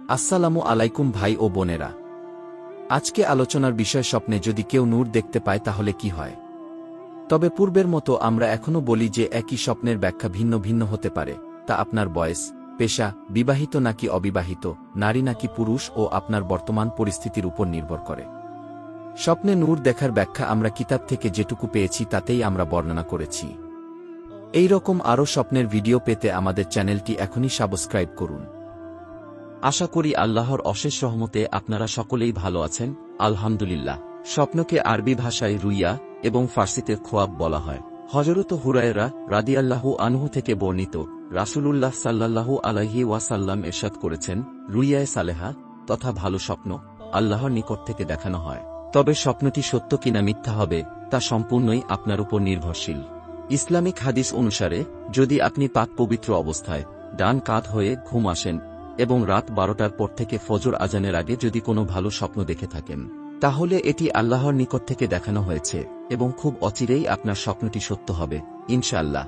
আসসালামু আলাইকুম ভাই ও বোনেরা। আজকে আলোচনার বিষয় স্বপ্নে যদি কেউ নূর দেখতে পায় তাহলে কি হয়। তবে পূর্বের মতো আমরা এখনও বলি যে একই স্বপ্নের ব্যাখ্যা ভিন্ন ভিন্ন হতে পারে, তা আপনার বয়স, পেশা, বিবাহিত নাকি অবিবাহিত, নারী নাকি পুরুষ ও আপনার বর্তমান পরিস্থিতির উপর নির্ভর করে। স্বপ্নে নূর দেখার ব্যাখ্যা আমরা কিতাব থেকে যেটুকু পেয়েছি তাতেই আমরা বর্ণনা করেছি। এই রকম আরও স্বপ্নের ভিডিও পেতে আমাদের চ্যানেলটি এখনই সাবস্ক্রাইব করুন। আশা করি আল্লাহর অশেষ রহমতে আপনারা সকলেই ভালো আছেন, আলহামদুলিল্লাহ। স্বপ্নকে আরবি ভাষায় রুইয়া এবং ফার্সিতে খোয়াব বলা হয়। হযরত হুরায়রা রাদিয়াল্লাহু আনহু থেকে বর্ণিত, রাসূলুল্লাহ সাল্লাল্লাহু আলাইহি ওয়াসাল্লাম ইরশাদ করেছেন, রুইয়ায়ে সালেহা তথা ভালো স্বপ্ন আল্লাহর নিকট থেকে দেখানো হয়। তবে স্বপ্নটি সত্য কিনা মিথ্যা হবে তা সম্পূর্ণই আপনার উপর নির্ভরশীল। ইসলামিক হাদিস অনুসারে যদি আপনি পাক পবিত্র অবস্থায় ডান কাত হয়ে ঘুম আসেন এবং রাত 12টার পর থেকে ফজর আজানের আগে যদি কোনো ভালো স্বপ্ন দেখে থাকেন, তাহলে এটি আল্লাহর নিকট থেকে দেখানো হয়েছে এবং খুব অচিরেই আপনার স্বপ্নটি সত্য হবে ইনশাআল্লাহ।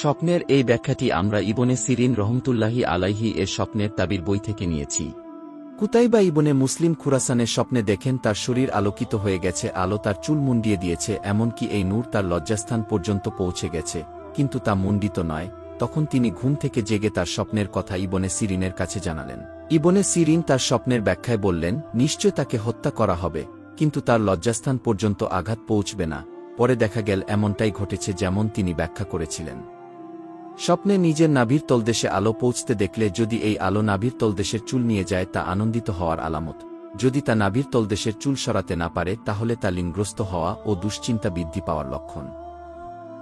স্বপ্নের এই ব্যাখ্যাটি আমরা ইবনে সিরিন রহমতুল্লাহি আলাইহি এর স্বপ্নের তাবির বই থেকে নিয়েছি। কুতাইবা ইবনে মুসলিম খুরাসানের স্বপ্নে দেখেন তার শরীর আলোকিত হয়ে গেছে, আলো তার চুল মুন্ডিয়ে দিয়েছে, এমনকি এই নূর তার লজ্জাস্থান পর্যন্ত পৌঁছে গেছে, কিন্তু তা মুন্ডিত নয়। তখন তিনি ঘুম থেকে জেগে তার স্বপ্নের কথা ইবনে সিরিনের কাছে জানালেন। ইবনে সিরিন তার স্বপ্নের ব্যাখ্যায় বললেন, নিশ্চয় তাকে হত্যা করা হবে, কিন্তু তার লজ্জাস্থান পর্যন্ত আঘাত পৌঁছবে না। পরে দেখা গেল এমনটাই ঘটেছে যেমন তিনি ব্যাখ্যা করেছিলেন। স্বপ্নে নিজের নাভির তলদেশে আলো পৌঁছতে দেখলে যদি এই আলো নাভির তলদেশের চুল নিয়ে যায় তা আনন্দিত হওয়ার আলামত। যদি তা নাভির তলদেশের চুল সরাতে না পারে তাহলে তা লিঙ্গগ্রস্ত হওয়া ও দুশ্চিন্তা বৃদ্ধি পাওয়ার লক্ষণ।